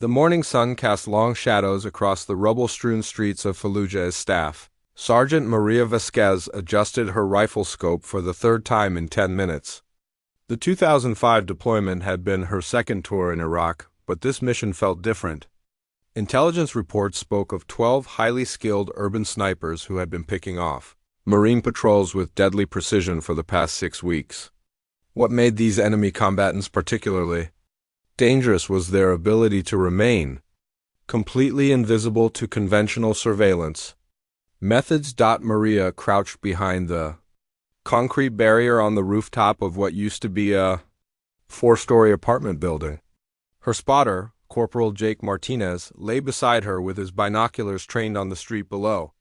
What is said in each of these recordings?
The morning sun cast long shadows across the rubble-strewn streets of Fallujah as staff. Sergeant Maria Vasquez adjusted her rifle scope for the third time in 10 minutes. The 2005 deployment had been her second tour in Iraq, but this mission felt different. Intelligence reports spoke of 12 highly skilled urban snipers who had been picking off Marine patrols with deadly precision for the past 6 weeks. What made these enemy combatants particularly dangerous was their ability to remain completely invisible to conventional surveillance methods. Maria crouched behind the concrete barrier on the rooftop of what used to be a 4-story apartment building. Her spotter, Corporal Jake Martinez, lay beside her with his binoculars trained on the street below.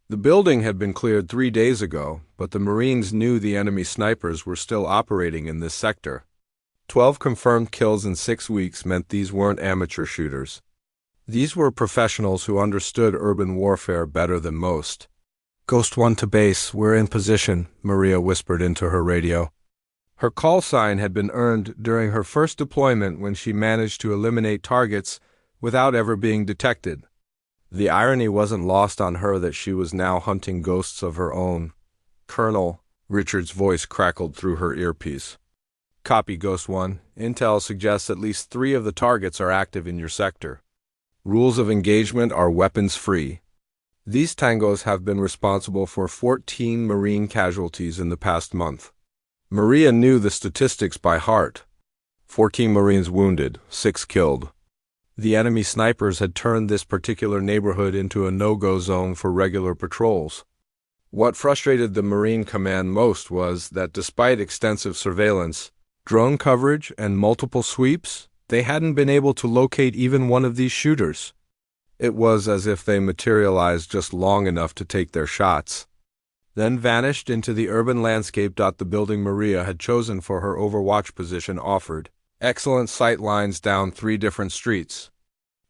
The building had been cleared 3 days ago, but the Marines knew the enemy snipers were still operating in this sector. 12 confirmed kills in 6 weeks meant these weren't amateur shooters. These were professionals who understood urban warfare better than most. "Ghost 1 to base, we're in position," Maria whispered into her radio. Her call sign had been earned during her first deployment when she managed to eliminate targets without ever being detected. The irony wasn't lost on her that she was now hunting ghosts of her own. "Colonel," Richard's voice crackled through her earpiece. "Copy, Ghost 1. Intel suggests at least 3 of the targets are active in your sector. Rules of engagement are weapons-free. These tangos have been responsible for 14 Marine casualties in the past month." Maria knew the statistics by heart. 14 Marines wounded, 6 killed. The enemy snipers had turned this particular neighborhood into a no-go zone for regular patrols. What frustrated the Marine Command most was that despite extensive surveillance, drone coverage, and multiple sweeps, they hadn't been able to locate even one of these shooters. It was as if they materialized just long enough to take their shots, then vanished into the urban landscape. The building Maria had chosen for her overwatch position offered excellent sight lines down 3 different streets.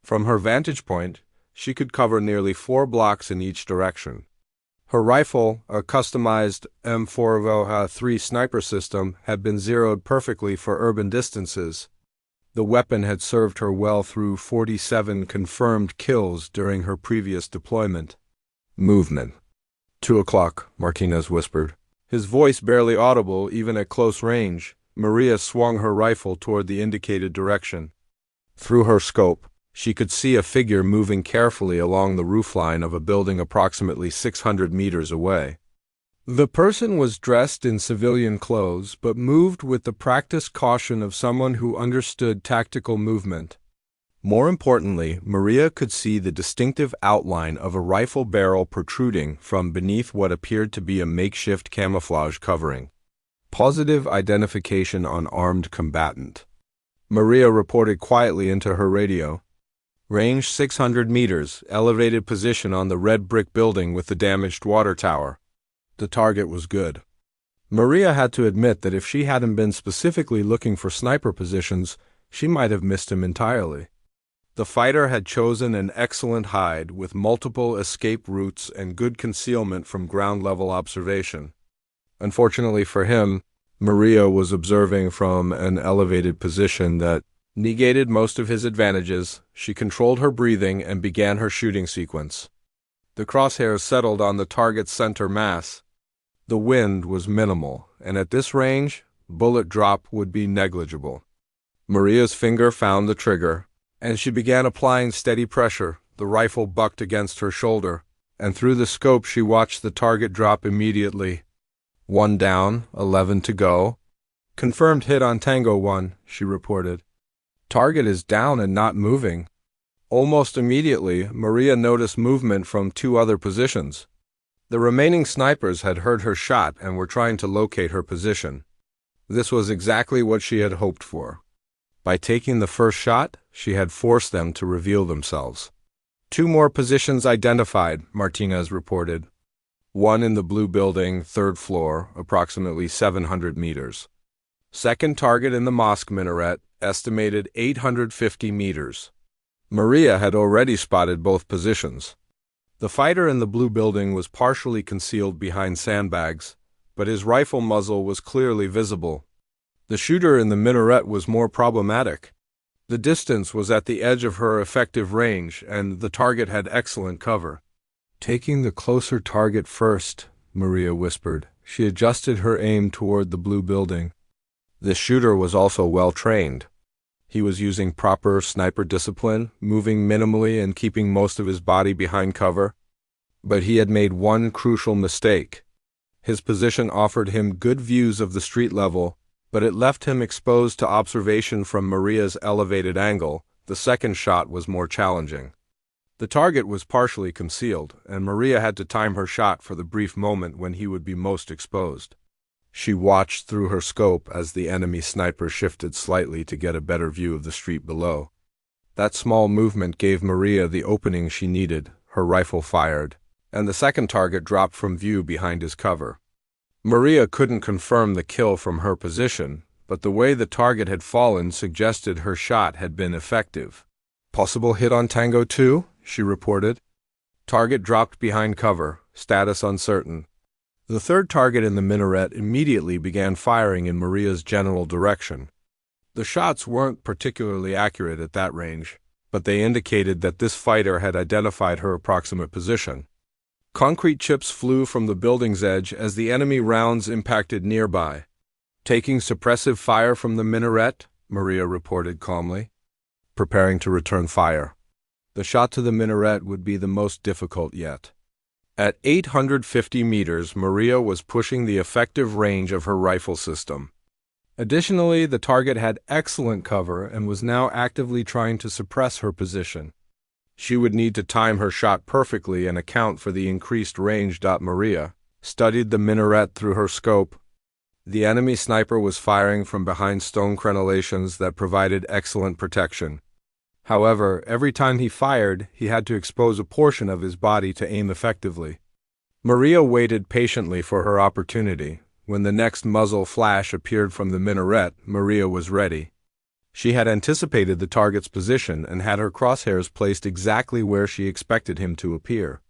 From her vantage point, she could cover nearly 4 blocks in each direction. Her rifle, a customized M4V3 sniper system, had been zeroed perfectly for urban distances. The weapon had served her well through 47 confirmed kills during her previous deployment. "Movement." 2 o'clock, Martinez whispered. His voice barely audible even at close range. Maria swung her rifle toward the indicated direction. Through her scope, she could see a figure moving carefully along the roofline of a building approximately 600 meters away. The person was dressed in civilian clothes, but moved with the practiced caution of someone who understood tactical movement. More importantly, Maria could see the distinctive outline of a rifle barrel protruding from beneath what appeared to be a makeshift camouflage covering. Positive identification on armed combatant. Maria reported quietly into her radio. Range 600 meters, elevated position on the red brick building with the damaged water tower. The target was good. Maria had to admit that if she hadn't been specifically looking for sniper positions, she might have missed him entirely. The fighter had chosen an excellent hide with multiple escape routes and good concealment from ground-level observation. Unfortunately for him, Maria was observing from an elevated position that negated most of his advantages. She controlled her breathing and began her shooting sequence. The crosshairs settled on the target's center mass. The wind was minimal, and at this range, bullet drop would be negligible. Maria's finger found the trigger, and she began applying steady pressure. The rifle bucked against her shoulder, and through the scope she watched the target drop immediately. 1 down, 11 to go. "Confirmed hit on Tango 1, she reported. "Target is down and not moving." Almost immediately, Maria noticed movement from 2 other positions. The remaining snipers had heard her shot and were trying to locate her position. This was exactly what she had hoped for. By taking the first shot, she had forced them to reveal themselves. 2 more positions identified, Martinez reported. 1 in the blue building, 3rd floor, approximately 700 meters. 2nd target in the mosque minaret, estimated 850 meters. Maria had already spotted both positions. The fighter in the blue building was partially concealed behind sandbags, but his rifle muzzle was clearly visible. The shooter in the minaret was more problematic. The distance was at the edge of her effective range, and the target had excellent cover. "Taking the closer target first," Maria whispered. She adjusted her aim toward the blue building. The shooter was also well trained. He was using proper sniper discipline, moving minimally and keeping most of his body behind cover. But he had made one crucial mistake. His position offered him good views of the street level, but it left him exposed to observation from Maria's elevated angle. The second shot was more challenging. The target was partially concealed, and Maria had to time her shot for the brief moment when he would be most exposed. She watched through her scope as the enemy sniper shifted slightly to get a better view of the street below. That small movement gave Maria the opening she needed. Her rifle fired, and the second target dropped from view behind his cover. Maria couldn't confirm the kill from her position, but the way the target had fallen suggested her shot had been effective. "Possible hit on Tango 2, she reported. Target dropped behind cover, status uncertain. The third target in the minaret immediately began firing in Maria's general direction. The shots weren't particularly accurate at that range, but they indicated that this fighter had identified her approximate position. Concrete chips flew from the building's edge as the enemy rounds impacted nearby. "Taking suppressive fire from the minaret," Maria reported calmly. "Preparing to return fire." The shot to the minaret would be the most difficult yet. At 850 meters, Maria was pushing the effective range of her rifle system. Additionally, the target had excellent cover and was now actively trying to suppress her position. She would need to time her shot perfectly and account for the increased range. Maria studied the minaret through her scope. The enemy sniper was firing from behind stone crenellations that provided excellent protection. However, every time he fired, he had to expose a portion of his body to aim effectively. Maria waited patiently for her opportunity. When the next muzzle flash appeared from the minaret, Maria was ready. She had anticipated the target's position and had her crosshairs placed exactly where she expected him to appear.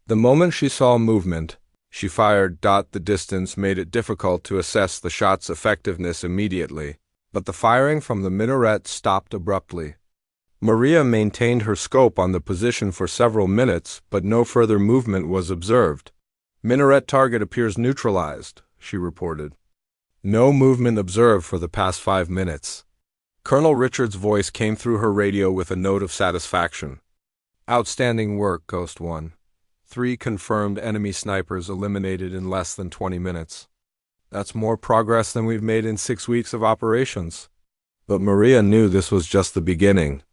The moment she saw movement, she fired. The distance made it difficult to assess the shot's effectiveness immediately, but the firing from the minaret stopped abruptly. Maria maintained her scope on the position for several minutes, but no further movement was observed. "Minaret target appears neutralized," she reported. "No movement observed for the past 5 minutes." Colonel Richard's voice came through her radio with a note of satisfaction. "Outstanding work, Ghost 1. 3 confirmed enemy snipers eliminated in less than 20 minutes. That's more progress than we've made in 6 weeks of operations." But Maria knew this was just the beginning.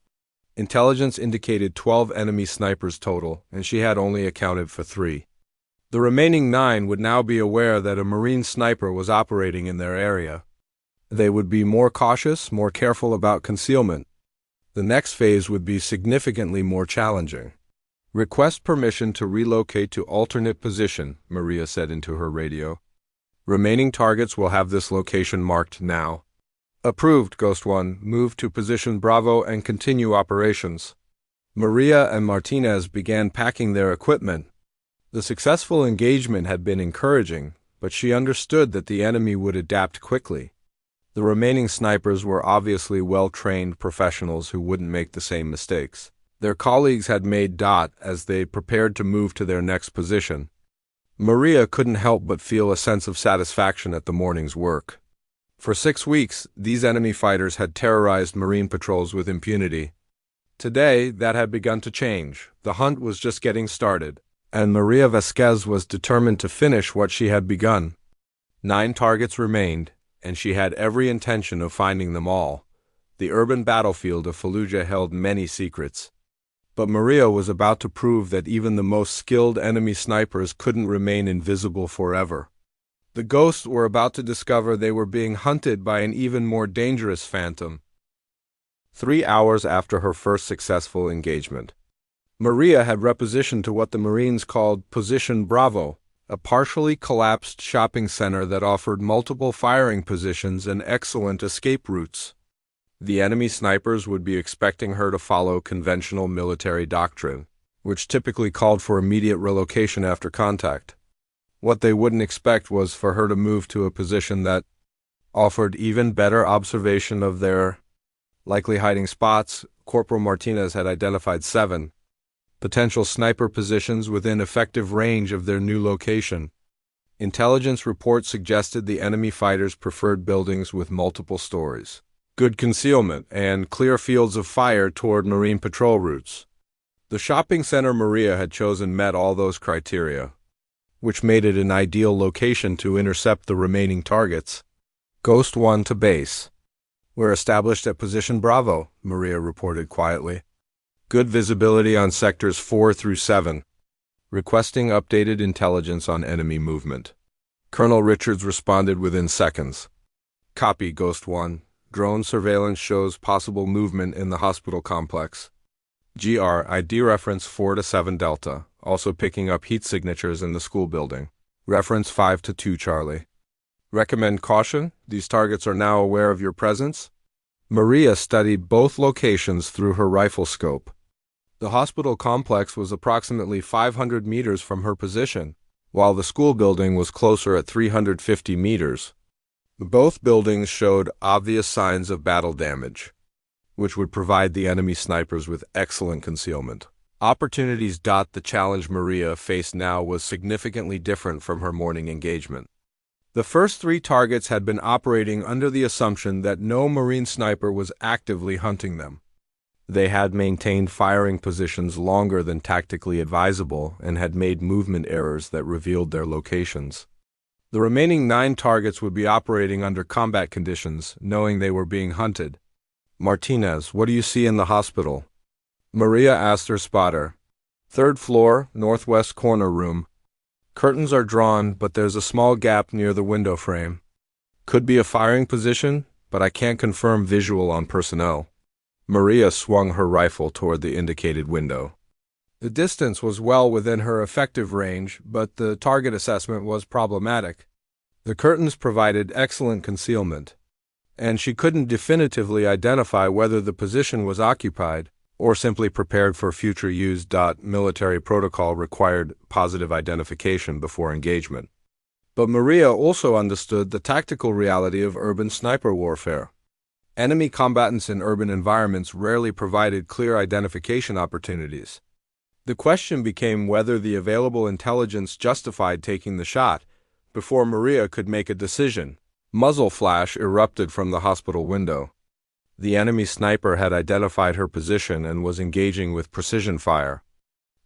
Intelligence indicated 12 enemy snipers total, and she had only accounted for 3. The remaining 9 would now be aware that a Marine sniper was operating in their area. They would be more cautious, more careful about concealment. The next phase would be significantly more challenging. "Request permission to relocate to alternate position," Maria said into her radio. "Remaining targets will have this location marked now." "Approved, Ghost 1. Move to position Bravo and continue operations." Maria and Martinez began packing their equipment. The successful engagement had been encouraging, but she understood that the enemy would adapt quickly. The remaining snipers were obviously well-trained professionals who wouldn't make the same mistakes. Their colleagues had made as they prepared to move to their next position. Maria couldn't help but feel a sense of satisfaction at the morning's work. For 6 weeks, these enemy fighters had terrorized Marine patrols with impunity. Today, that had begun to change. The hunt was just getting started, and Maria Vasquez was determined to finish what she had begun. 9 targets remained, and she had every intention of finding them all. The urban battlefield of Fallujah held many secrets. But Maria was about to prove that even the most skilled enemy snipers couldn't remain invisible forever. The ghosts were about to discover they were being hunted by an even more dangerous phantom. 3 hours after her first successful engagement, Maria had repositioned to what the Marines called Position Bravo, a partially collapsed shopping center that offered multiple firing positions and excellent escape routes. The enemy snipers would be expecting her to follow conventional military doctrine, which typically called for immediate relocation after contact. What they wouldn't expect was for her to move to a position that offered even better observation of their Likely hiding spots, Corporal Martinez had identified 7 potential sniper positions within effective range of their new location. Intelligence reports suggested the enemy fighters preferred buildings with multiple stories, good concealment, and clear fields of fire toward Marine patrol routes. The shopping center Maria had chosen met all those criteria, which made it an ideal location to intercept the remaining targets. Ghost 1 to base. We're established at position Bravo, Maria reported quietly. Good visibility on sectors 4 through 7. Requesting updated intelligence on enemy movement. Colonel Richards responded within seconds. Copy, Ghost 1. Drone surveillance shows possible movement in the hospital complex. GR ID reference 4 to 7 Delta, also picking up heat signatures in the school building. Reference 5 to 2 Charlie. Recommend caution. These targets are now aware of your presence. Maria studied both locations through her rifle scope. The hospital complex was approximately 500 meters from her position, while the school building was closer at 350 meters. Both buildings showed obvious signs of battle damage, which would provide the enemy snipers with excellent concealment. Opportunities. The challenge Maria faced now was significantly different from her morning engagement. The first 3 targets had been operating under the assumption that no Marine sniper was actively hunting them. They had maintained firing positions longer than tactically advisable and had made movement errors that revealed their locations. The remaining 9 targets would be operating under combat conditions, knowing they were being hunted. Martinez, what do you see in the hospital? Maria asked her spotter. 3rd floor, northwest corner room. Curtains are drawn, but there's a small gap near the window frame. Could be a firing position, but I can't confirm visual on personnel. Maria swung her rifle toward the indicated window. The distance was well within her effective range, but the target assessment was problematic. The curtains provided excellent concealment, and she couldn't definitively identify whether the position was occupied or simply prepared for future use. Military protocol required positive identification before engagement. But Maria also understood the tactical reality of urban sniper warfare. Enemy combatants in urban environments rarely provided clear identification opportunities. The question became whether the available intelligence justified taking the shot. Before Maria could make a decision, muzzle flash erupted from the hospital window. The enemy sniper had identified her position and was engaging with precision fire.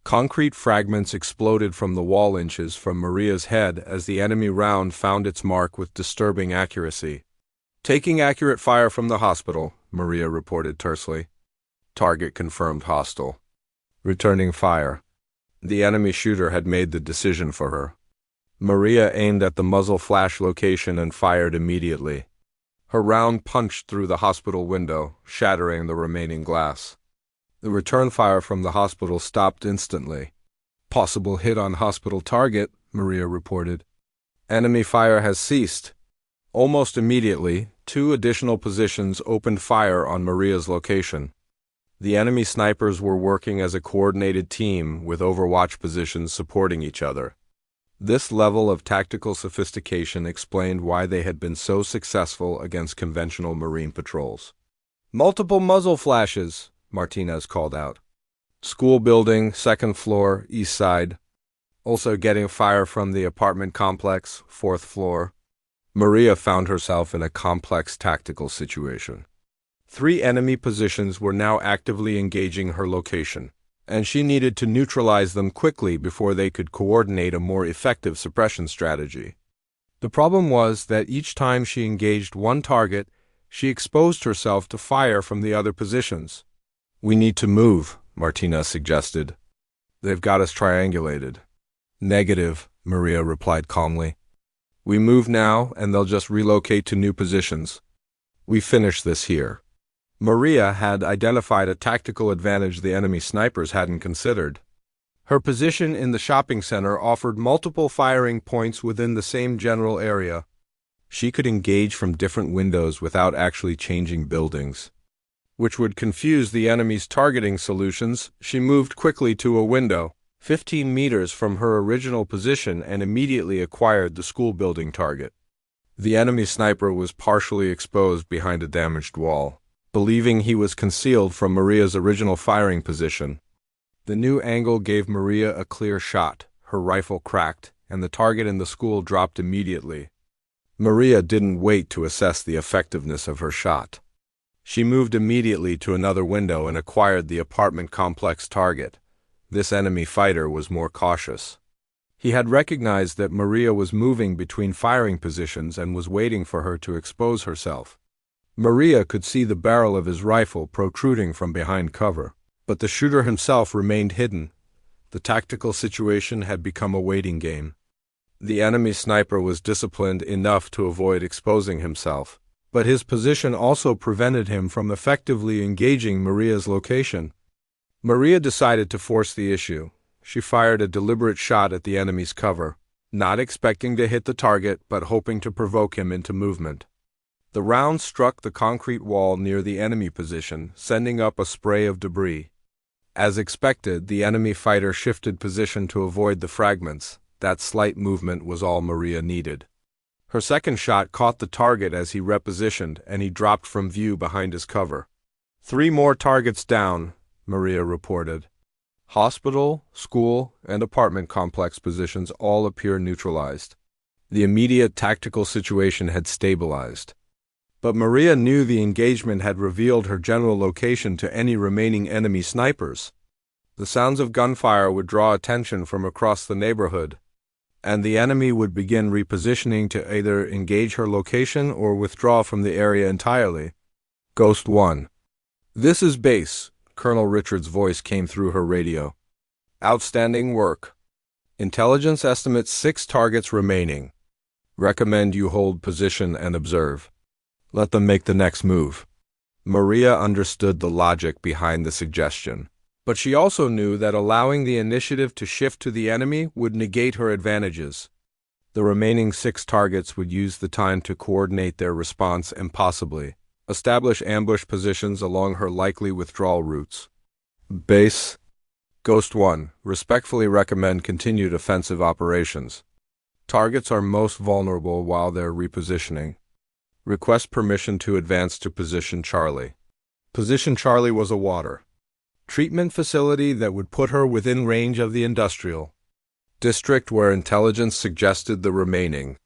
Concrete fragments exploded from the wall inches from Maria's head as the enemy round found its mark with disturbing accuracy. Taking accurate fire from the hospital, Maria reported tersely. Target confirmed hostile. Returning fire. The enemy shooter had made the decision for her. Maria aimed at the muzzle flash location and fired immediately. Her round punched through the hospital window, shattering the remaining glass. The return fire from the hospital stopped instantly. Possible hit on hospital target, Maria reported. Enemy fire has ceased. Almost immediately, 2 additional positions opened fire on Maria's location. The enemy snipers were working as a coordinated team with overwatch positions supporting each other. This level of tactical sophistication explained why they had been so successful against conventional Marine patrols. Multiple muzzle flashes, Martinez called out. School building, 2nd floor, east side. Also getting fire from the apartment complex, 4th floor. Maria found herself in a complex tactical situation. 3 enemy positions were now actively engaging her location, and she needed to neutralize them quickly before they could coordinate a more effective suppression strategy. The problem was that each time she engaged one target, she exposed herself to fire from the other positions. We need to move, Martinez suggested. They've got us triangulated. Negative, Maria replied calmly. We move now, and they'll just relocate to new positions. We finish this here. Maria had identified a tactical advantage the enemy snipers hadn't considered. Her position in the shopping center offered multiple firing points within the same general area. She could engage from different windows without actually changing buildings, which would confuse the enemy's targeting solutions. She moved quickly to a window, 15 meters from her original position, and immediately acquired the school building target. The enemy sniper was partially exposed behind a damaged wall, believing he was concealed from Maria's original firing position. The new angle gave Maria a clear shot. Her rifle cracked, and the target in the school dropped immediately. Maria didn't wait to assess the effectiveness of her shot. She moved immediately to another window and acquired the apartment complex target. This enemy fighter was more cautious. He had recognized that Maria was moving between firing positions and was waiting for her to expose herself. Maria could see the barrel of his rifle protruding from behind cover, but the shooter himself remained hidden. The tactical situation had become a waiting game. The enemy sniper was disciplined enough to avoid exposing himself, but his position also prevented him from effectively engaging Maria's location. Maria decided to force the issue. She fired a deliberate shot at the enemy's cover, not expecting to hit the target but hoping to provoke him into movement. The round struck the concrete wall near the enemy position, sending up a spray of debris. As expected, the enemy fighter shifted position to avoid the fragments. That slight movement was all Maria needed. Her second shot caught the target as he repositioned, and he dropped from view behind his cover. 3 more targets down, Maria reported. Hospital, school, and apartment complex positions all appear neutralized. The immediate tactical situation had stabilized. But Maria knew the engagement had revealed her general location to any remaining enemy snipers. The sounds of gunfire would draw attention from across the neighborhood, and the enemy would begin repositioning to either engage her location or withdraw from the area entirely. Ghost 1. This is base. Colonel Richard's voice came through her radio. Outstanding work. Intelligence estimates 6 targets remaining. Recommend you hold position and observe. Let them make the next move. Maria understood the logic behind the suggestion, but she also knew that allowing the initiative to shift to the enemy would negate her advantages. The remaining 6 targets would use the time to coordinate their response and possibly establish ambush positions along her likely withdrawal routes. Base. Ghost 1, respectfully recommend continued offensive operations. Targets are most vulnerable while they're repositioning. Request permission to advance to Position Charlie. Position Charlie was a water treatment facility that would put her within range of the industrial district where intelligence suggested the remaining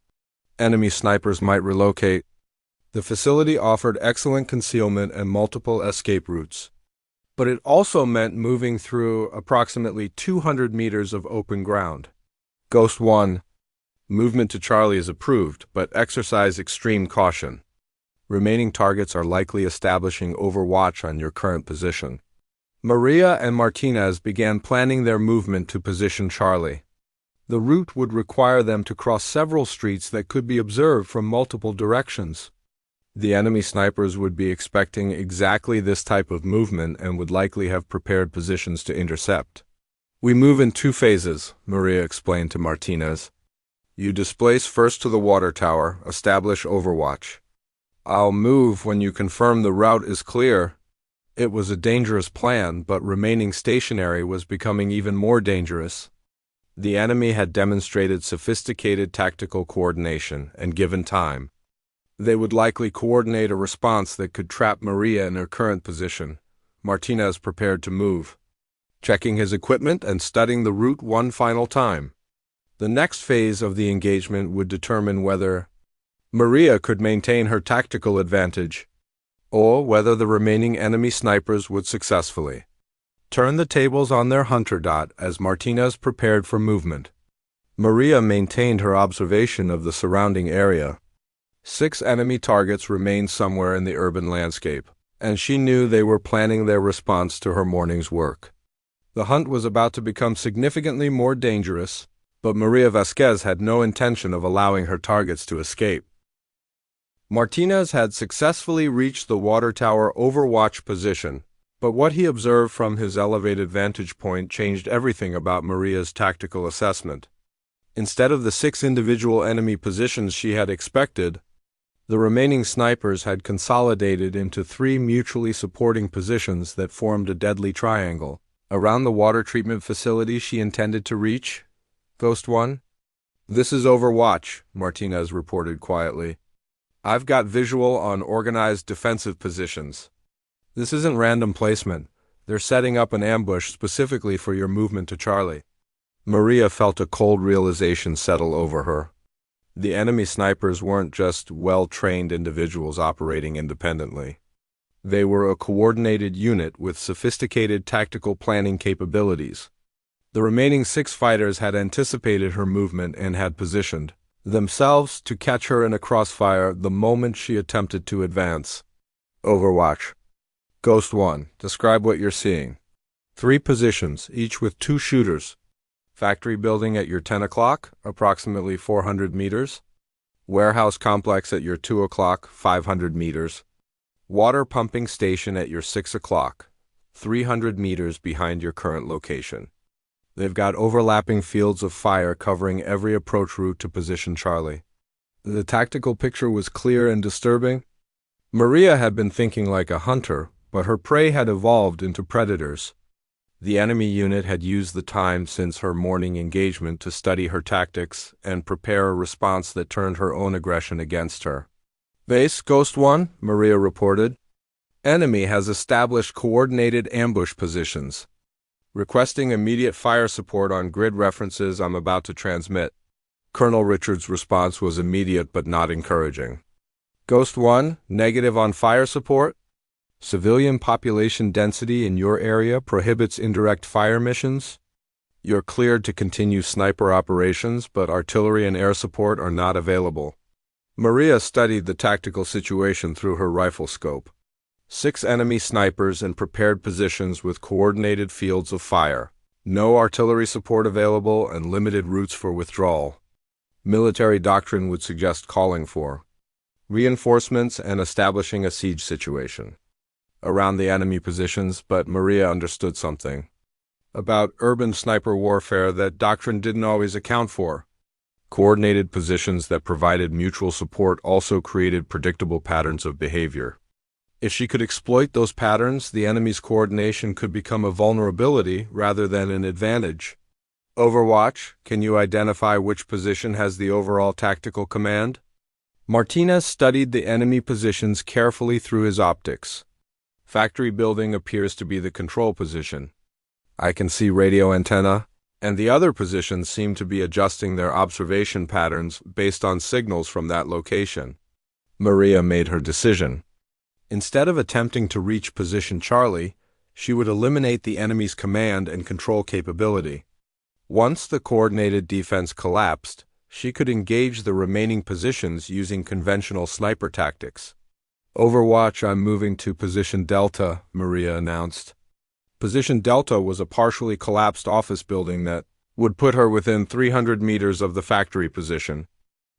enemy snipers might relocate. The facility offered excellent concealment and multiple escape routes, but it also meant moving through approximately 200 meters of open ground. Ghost 1. Movement to Charlie is approved, but exercise extreme caution. Remaining targets are likely establishing overwatch on your current position. Maria and Martinez began planning their movement to Position Charlie. The route would require them to cross several streets that could be observed from multiple directions. The enemy snipers would be expecting exactly this type of movement and would likely have prepared positions to intercept. We move in 2 phases, Maria explained to Martinez. You displace first to the water tower, establish overwatch. I'll move when you confirm the route is clear. It was a dangerous plan, but remaining stationary was becoming even more dangerous. The enemy had demonstrated sophisticated tactical coordination, and given time, they would likely coordinate a response that could trap Maria in her current position. Martinez prepared to move, checking his equipment and studying the route one final time. The next phase of the engagement would determine whether Maria could maintain her tactical advantage, or whether the remaining enemy snipers would successfully turn the tables on their hunter. As Martinez prepared for movement, Maria maintained her observation of the surrounding area. 6 enemy targets remained somewhere in the urban landscape, and she knew they were planning their response to her morning's work. The hunt was about to become significantly more dangerous, but Maria Vasquez had no intention of allowing her targets to escape. Martinez had successfully reached the water tower overwatch position, but what he observed from his elevated vantage point changed everything about Maria's tactical assessment. Instead of the 6 individual enemy positions she had expected, the remaining snipers had consolidated into 3 mutually supporting positions that formed a deadly triangle around the water treatment facility she intended to reach. Ghost 1. This is Overwatch, Martinez reported quietly. I've got visual on organized defensive positions. This isn't random placement. They're setting up an ambush specifically for your movement to Charlie. Maria felt a cold realization settle over her. The enemy snipers weren't just well-trained individuals operating independently. They were a coordinated unit with sophisticated tactical planning capabilities. The remaining 6 fighters had anticipated her movement and had positioned themselves to catch her in a crossfire the moment she attempted to advance. Overwatch. Ghost 1. Describe what you're seeing. 3 positions, each with 2 shooters. Factory building at your 10 o'clock, approximately 400 meters. Warehouse complex at your 2 o'clock, 500 meters. Water pumping station at your 6 o'clock, 300 meters behind your current location. They've got overlapping fields of fire covering every approach route to position Charlie. The tactical picture was clear and disturbing. Maria had been thinking like a hunter, but her prey had evolved into predators. The enemy unit had used the time since her morning engagement to study her tactics and prepare a response that turned her own aggression against her. Base, Ghost 1, Maria reported. Enemy has established coordinated ambush positions. Requesting immediate fire support on grid references I'm about to transmit. Colonel Richards' response was immediate but not encouraging. Ghost 1, negative on fire support. Civilian population density in your area prohibits indirect fire missions. You're cleared to continue sniper operations, but artillery and air support are not available. Maria studied the tactical situation through her rifle scope. 6 enemy snipers in prepared positions with coordinated fields of fire. No artillery support available and limited routes for withdrawal. Military doctrine would suggest calling for reinforcements and establishing a siege situation around the enemy positions, but Maria understood something about urban sniper warfare that doctrine didn't always account for. Coordinated positions that provided mutual support also created predictable patterns of behavior. If she could exploit those patterns, the enemy's coordination could become a vulnerability rather than an advantage. Overwatch, can you identify which position has the overall tactical command? Martinez studied the enemy positions carefully through his optics. Factory building appears to be the control position. I can see radio antenna, and the other positions seem to be adjusting their observation patterns based on signals from that location. Maria made her decision. Instead of attempting to reach position Charlie, she would eliminate the enemy's command and control capability. Once the coordinated defense collapsed, she could engage the remaining positions using conventional sniper tactics. Overwatch, I'm moving to position Delta, Maria announced. Position Delta was a partially collapsed office building that would put her within 300 meters of the factory position.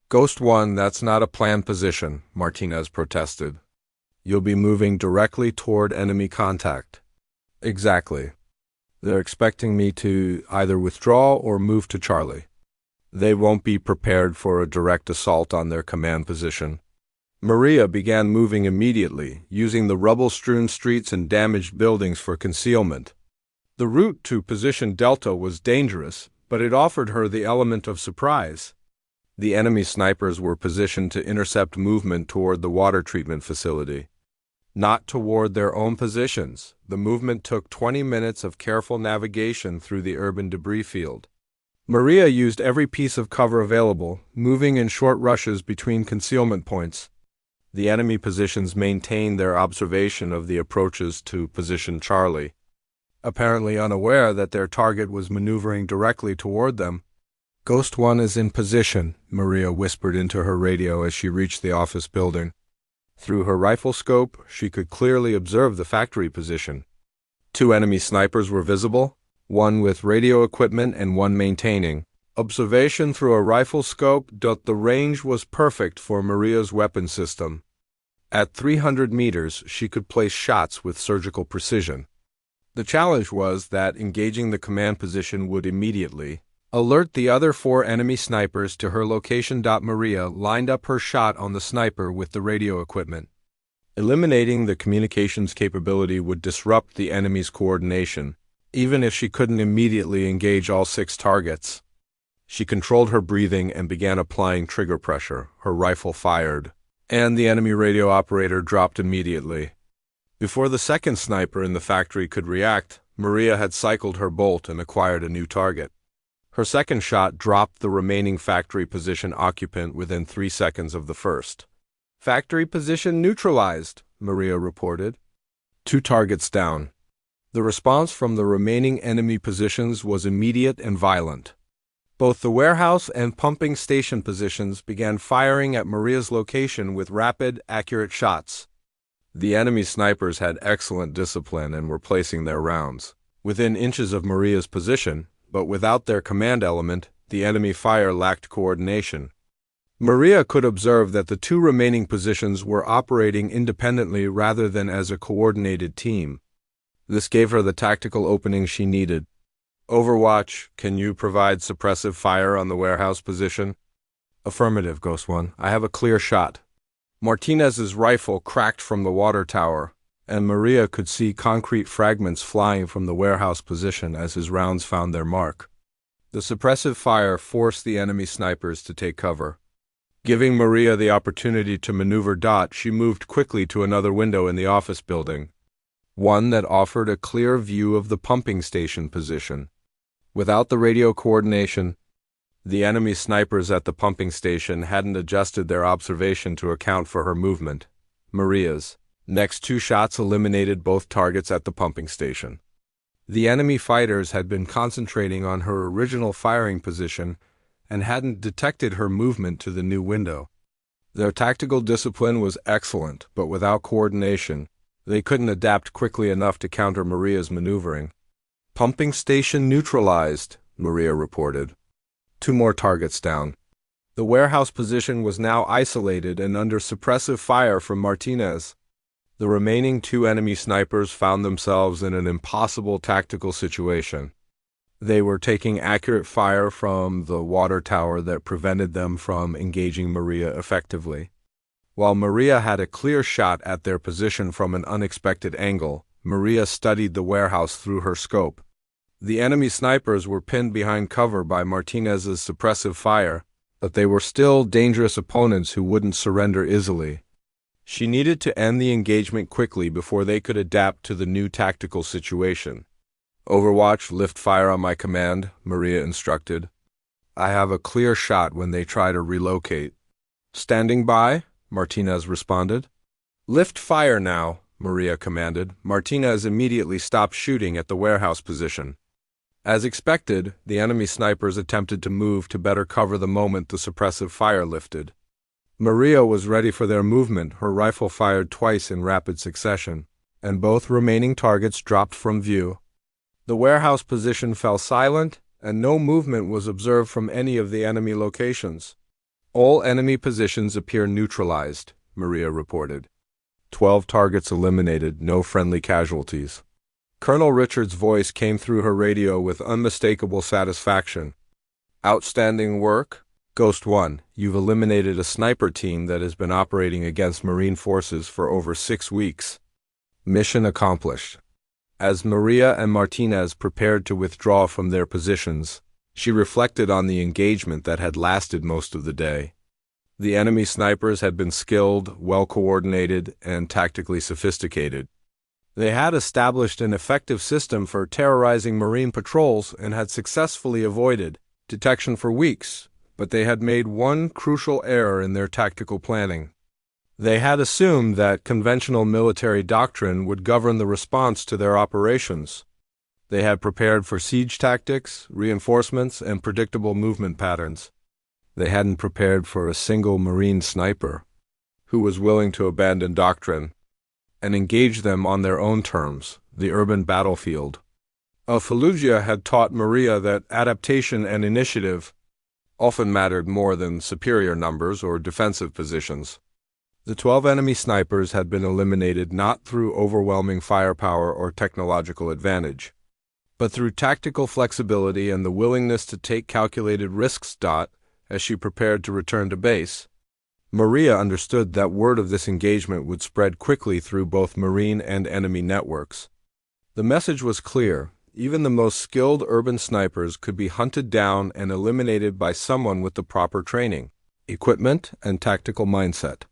Ghost 1, that's not a planned position, Martinez protested. You'll be moving directly toward enemy contact. Exactly. They're expecting me to either withdraw or move to Charlie. They won't be prepared for a direct assault on their command position. Maria began moving immediately, using the rubble-strewn streets and damaged buildings for concealment. The route to position Delta was dangerous, but it offered her the element of surprise. The enemy snipers were positioned to intercept movement toward the water treatment facility. Not toward their own positions. The movement took 20 minutes of careful navigation through the urban debris field. Maria used every piece of cover available, moving in short rushes between concealment points. The enemy positions maintained their observation of the approaches to position Charlie, apparently unaware that their target was maneuvering directly toward them. Ghost 1 is in position, Maria whispered into her radio as she reached the office building. Through her rifle scope, she could clearly observe the factory position. 2 enemy snipers were visible, one with radio equipment and one maintaining observation through a rifle scope. The range was perfect for Maria's weapon system. At 300 meters, she could place shots with surgical precision. The challenge was that engaging the command position would immediately alert the other 4 enemy snipers to her location. Maria lined up her shot on the sniper with the radio equipment. Eliminating the communications capability would disrupt the enemy's coordination, even if she couldn't immediately engage all 6 targets. She controlled her breathing and began applying trigger pressure. Her rifle fired, and the enemy radio operator dropped immediately. Before the second sniper in the factory could react, Maria had cycled her bolt and acquired a new target. Her second shot dropped the remaining factory position occupant within 3 seconds of the first. "Factory position neutralized," Maria reported. 2 targets down. The response from the remaining enemy positions was immediate and violent. Both the warehouse and pumping station positions began firing at Maria's location with rapid, accurate shots. The enemy snipers had excellent discipline and were placing their rounds within inches of Maria's position, but without their command element, the enemy fire lacked coordination. Maria could observe that the 2 remaining positions were operating independently rather than as a coordinated team. This gave her the tactical opening she needed. "Overwatch, can you provide suppressive fire on the warehouse position?" "Affirmative, Ghost One. I have a clear shot." Martinez's rifle cracked from the water tower, and Maria could see concrete fragments flying from the warehouse position as his rounds found their mark. The suppressive fire forced the enemy snipers to take cover. Giving Maria the opportunity to maneuver, she moved quickly to another window in the office building, one that offered a clear view of the pumping station position. Without the radio coordination, the enemy snipers at the pumping station hadn't adjusted their observation to account for her movement. Maria's next 2 shots eliminated both targets at the pumping station. The enemy fighters had been concentrating on her original firing position and hadn't detected her movement to the new window. Their tactical discipline was excellent, but without coordination, they couldn't adapt quickly enough to counter Maria's maneuvering. "Pumping station neutralized," Maria reported. 2 more targets down. The warehouse position was now isolated and under suppressive fire from Martinez. The remaining 2 enemy snipers found themselves in an impossible tactical situation. They were taking accurate fire from the water tower that prevented them from engaging Maria effectively. While Maria had a clear shot at their position from an unexpected angle, Maria studied the warehouse through her scope. The enemy snipers were pinned behind cover by Martinez's suppressive fire, but they were still dangerous opponents who wouldn't surrender easily. She needed to end the engagement quickly before they could adapt to the new tactical situation. "Overwatch, lift fire on my command," Maria instructed. "I have a clear shot when they try to relocate." "Standing by," Martinez responded. "Lift fire now," Maria commanded. Martinez immediately stopped shooting at the warehouse position. As expected, the enemy snipers attempted to move to better cover the moment the suppressive fire lifted. Maria was ready for their movement. Her rifle fired twice in rapid succession, and both remaining targets dropped from view. The warehouse position fell silent, and no movement was observed from any of the enemy locations. "All enemy positions appear neutralized," Maria reported. 12 targets eliminated, no friendly casualties. Colonel Richard's voice came through her radio with unmistakable satisfaction. "Outstanding work. Ghost One, you've eliminated a sniper team that has been operating against Marine forces for over 6 weeks. Mission accomplished." As Maria and Martinez prepared to withdraw from their positions, she reflected on the engagement that had lasted most of the day. The enemy snipers had been skilled, well-coordinated, and tactically sophisticated. They had established an effective system for terrorizing Marine patrols and had successfully avoided detection for weeks, but they had made one crucial error in their tactical planning. They had assumed that conventional military doctrine would govern the response to their operations. They had prepared for siege tactics, reinforcements, and predictable movement patterns. They hadn't prepared for a single Marine sniper who was willing to abandon doctrine and engage them on their own terms, the urban battlefield. Fallujah had taught Maria that adaptation and initiative often mattered more than superior numbers or defensive positions. The 12 enemy snipers had been eliminated not through overwhelming firepower or technological advantage, but through tactical flexibility and the willingness to take calculated risks. As she prepared to return to base, Maria understood that word of this engagement would spread quickly through both Marine and enemy networks. The message was clear: even the most skilled urban snipers could be hunted down and eliminated by someone with the proper training, equipment, and tactical mindset.